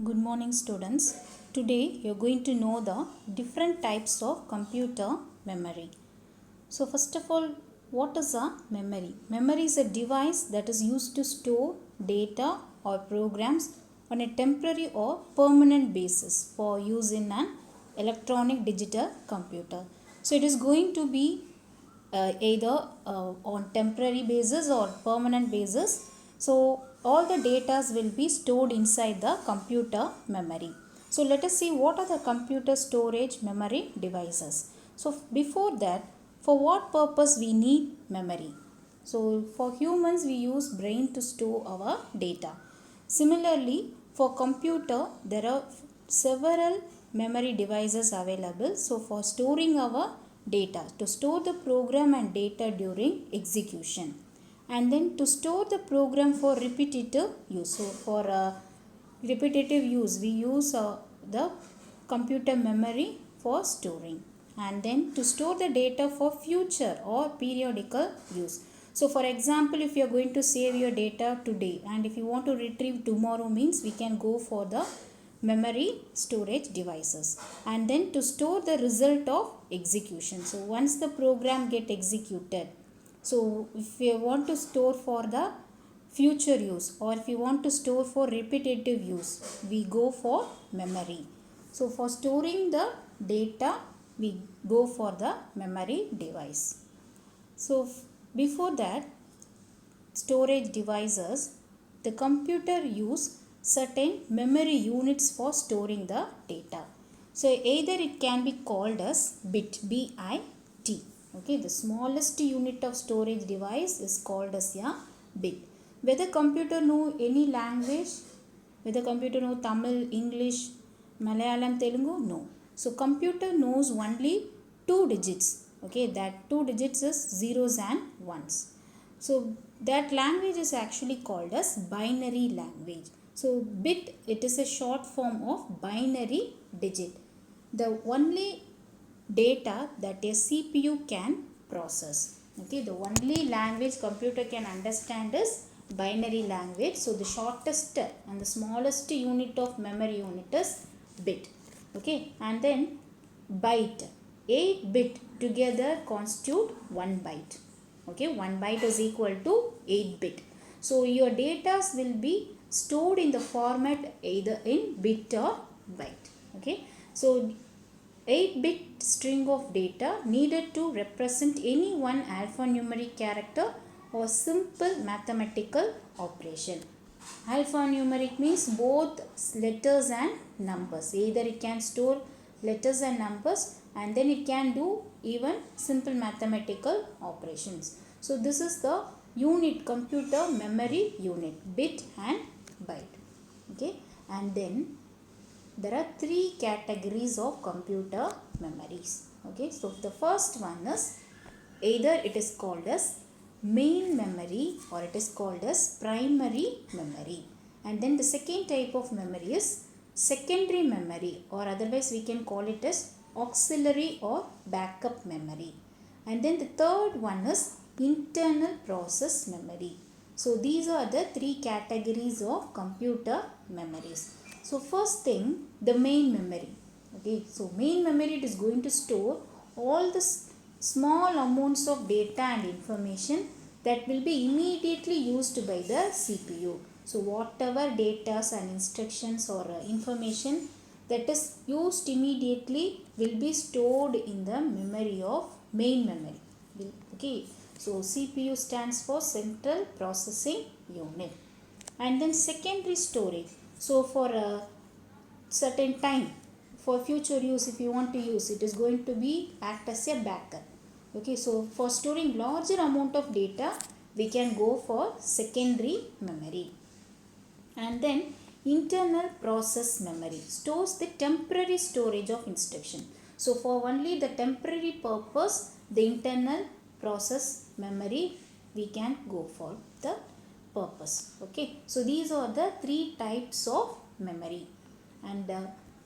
Good morning, students. Today you are going to know the different types of computer memory. So first of all, what is a memory? Memory is a device that is used to store data or programs on a temporary or permanent basis for use in an electronic digital computer. So it is going to be either on temporary basis or permanent basis. So all the data will be stored inside the computer memory. So let us see what are the computer storage memory devices. So before that, for what purpose we need memory? So for humans we use brain to store our data. Similarly, for computer there are several memory devices available. So for storing our data, to store the program and data during execution, and then to store the program for repetitive use. So for repetitive use we use the computer memory for storing, and then to store the data for future or periodical use. So for example, if you are going to save your data today and if you want to retrieve tomorrow, means we can go for the memory storage devices. And then to store the result of execution. So once the program get executed, so if you want to store for the future use or if you want to store for repetitive use, we go for memory. So for storing the data, we go for the memory device. So before that, storage devices, the computer use certain memory units for storing the data. So either it can be called as bit, B-I-T. Okay, the smallest unit of storage device is called as a bit. Whether computer know any language, whether computer know Tamil, English, Malayalam, Telugu, no. So computer knows only 2 digits. Okay, that 2 digits is zeros and ones. So that language is actually called as binary language. So bit, it is a short form of binary digit. The only data that a CPU can process. Okay, the only language computer can understand is binary language. So the shortest and the smallest unit of memory unit is bit. Okay, and then byte. 8 bit together constitute 1 byte. Okay, 1 byte is equal to 8 bit. So your data will be stored in the format either in bit or byte. Okay, so 8-bit string of data needed to represent any one alphanumeric character or simple mathematical operation. Alphanumeric means both letters and numbers. Either it can store letters and numbers, and then it can do even simple mathematical operations. So this is the unit, computer memory unit, bit and byte. Okay, and then there are 3 categories of computer memories. Okay, so the first one is either it is called as main memory or it is called as primary memory. And then the second type of memory is secondary memory, or otherwise we can call it as auxiliary or backup memory. And then the third one is internal process memory. So these are the 3 categories of computer memories. So first thing, the main memory. Okay, so main memory, it is going to store all the small amounts of data and information that will be immediately used by the CPU. So whatever data and instructions or information that is used immediately will be stored in the memory of main memory. Okay, so CPU stands for Central Processing Unit. And then secondary storage. So for a certain time, for future use, if you want to use, it is going to be act as a backup. Okay, so for storing larger amount of data, we can go for secondary memory. And then internal process memory stores the temporary storage of instruction. So for only the temporary purpose, the internal process memory, we can go for the purpose. Okay, so these are the 3 types of memory. And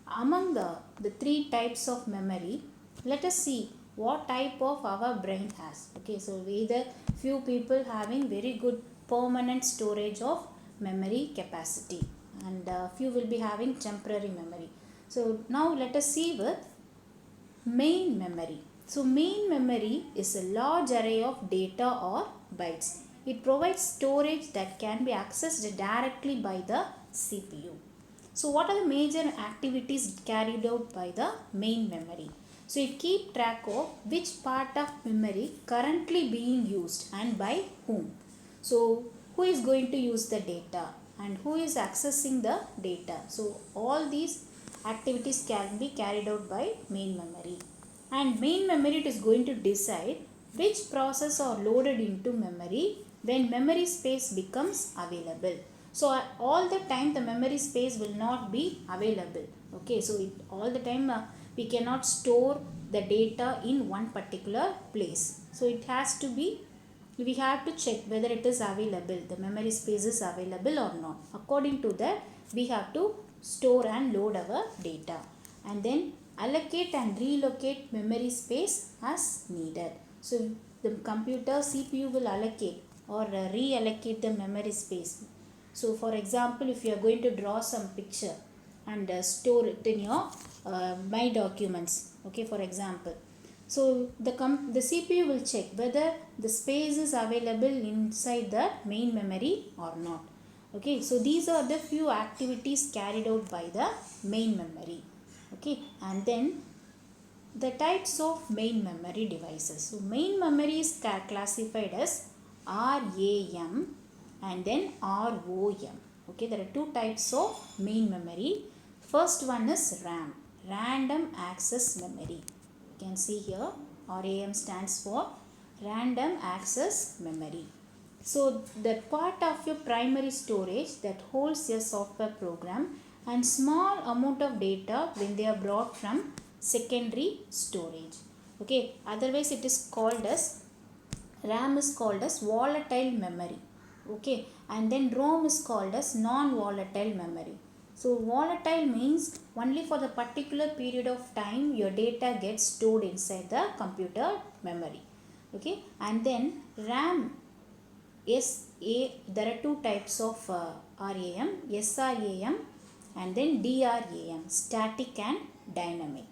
among the 3 types of memory, let us see what type of our brain has. Okay, so either few people having very good permanent storage of memory capacity, and few will be having temporary memory. So now let us see with main memory. So main memory is a large array of data or bytes. It provides storage that can be accessed directly by the CPU. So what are the major activities carried out by the main memory? So it keeps track of which part of memory currently being used and by whom. So who is going to use the data and who is accessing the data. So all these activities can be carried out by main memory. And main memory it is going to decide which process are loaded into memory when memory space becomes available. So all the time the memory space will not be available. Okay, so all the time we cannot store the data in one particular place. So it has to be, we have to check whether it is available, the memory space is available or not. According to that we have to store and load our data, and then allocate and relocate memory space as needed. So the computer CPU will allocate or reallocate the memory space. So for example, if you are going to draw some picture and store it in your my documents, okay, for example, so the CPU will check whether the space is available inside the main memory or not. Okay, so these are the few activities carried out by the main memory. Okay, and then the types of main memory devices. So main memory is classified as RAM and then ROM. Okay, there are two types of main memory. First one is RAM, random access memory. You can see here RAM stands for random access memory. So that part of your primary storage that holds your software program and small amount of data when they are brought from secondary storage. Okay, otherwise it is called as, RAM is called as volatile memory. Okay, and then ROM is called as non-volatile memory. So volatile means only for the particular period of time your data gets stored inside the computer memory. Okay, and then RAM, there are two types of RAM, SRAM and then DRAM, static and dynamic.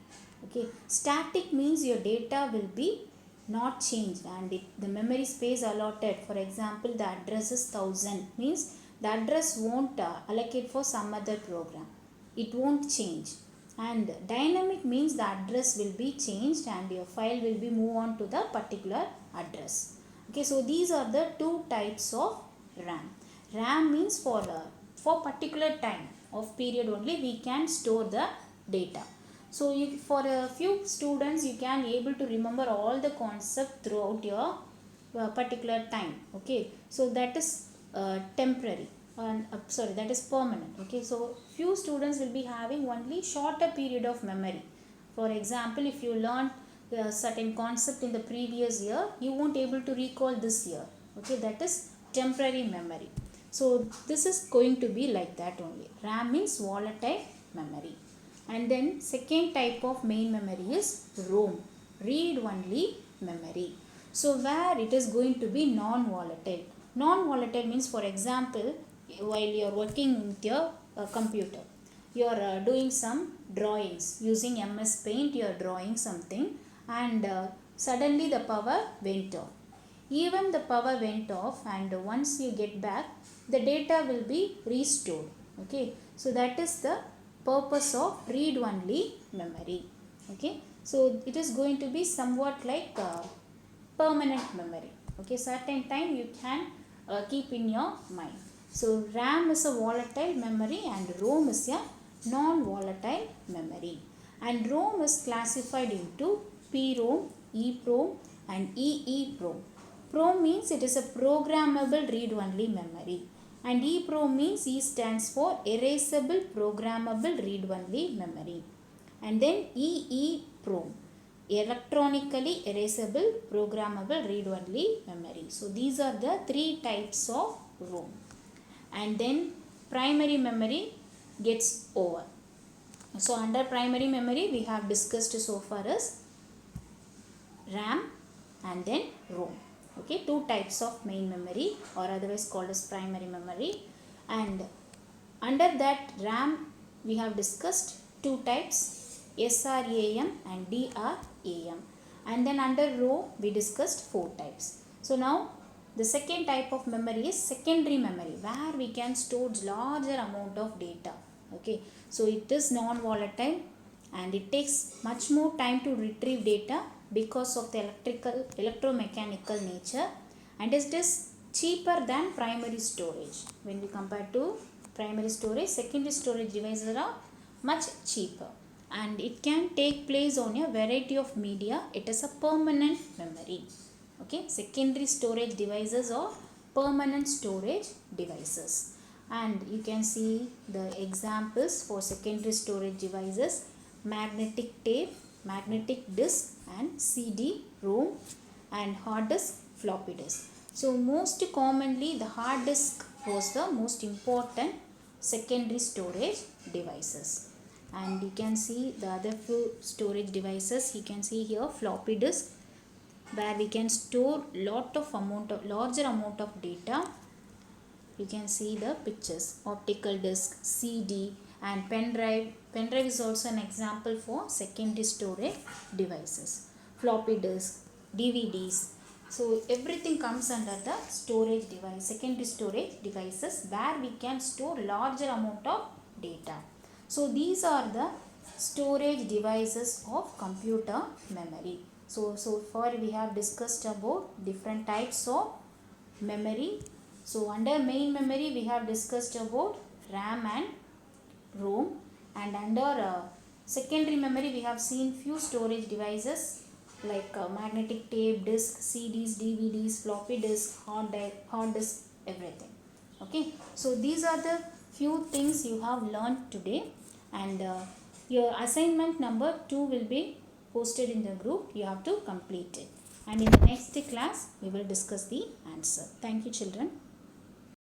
Okay, static means your data will be not changed and the memory space allotted, for example the address is 1000, means the address won't allocate for some other program, it won't change. And dynamic means the address will be changed and your file will be moved on to the particular address. Okay, so these are the two types of RAM. RAM means for particular time of period only we can store the data. So for a few students you can able to remember all the concept throughout your particular time. Okay, so that is temporary and sorry, that is permanent. Okay, so few students will be having only shorter period of memory. For example, if you learned a certain concept in the previous year, you won't able to recall this year. Okay, that is temporary memory. So this is going to be like that only. RAM means volatile memory. And then second type of main memory is ROM, read only memory. So where it is going to be non-volatile. Non-volatile means, for example, while you are working with your computer, you are doing some drawings using MS Paint, you are drawing something and suddenly the power went off. Even the power went off and once you get back, the data will be restored. Okay, so that is the purpose of read only memory. Okay, so it is going to be somewhat like permanent memory. Okay, certain time you can keep in your mind. So RAM is a volatile memory and ROM is a non-volatile memory. And ROM is classified into PROM, EPROM and EEPROM. PROM means it is a programmable read-only memory. And EPROM means E stands for erasable programmable read-only memory. And then EEPROM, electronically erasable programmable read-only memory. So these are the three types of ROM. And then primary memory gets over. So under primary memory we have discussed so far as RAM and then ROM. Okay, two types of main memory or otherwise called as primary memory. And Under that RAM we have discussed two types, SRAM and DRAM, and then under ROM we discussed four types. So now the second type of memory is secondary memory, where we can store larger amount of data. Okay, so it is non-volatile and it takes much more time to retrieve data because of the electromechanical nature, and it is cheaper than primary storage. When we compare to primary storage, secondary storage devices are much cheaper, and it can take place on a variety of media. It is a permanent memory. Okay, secondary storage devices are permanent storage devices, and you can see the examples for secondary storage devices: magnetic tape, magnetic disk, and CD-ROM, and hard disk, floppy disk. So most commonly the hard disk was the most important secondary storage devices, and you can see the other few storage devices. You can see here floppy disk, where we can store larger amount of data. You can see the pictures. Optical disk, CD, and pen drive. Pen drive is also an example for secondary storage devices. Floppy disk, DVDs. So everything comes under the storage device, secondary storage devices, where we can store larger amount of data. So these are the storage devices of computer memory. So far we have discussed about different types of memory. So under main memory we have discussed about RAM and ROM, and under secondary memory we have seen few storage devices like magnetic tape, disk, CDs, DVDs, floppy disk, hard disk, everything. Okay, so these are the few things you have learned today, and your assignment number 2 will be posted in the group. You have to complete it, and in the next class we will discuss the answer. Thank you, children.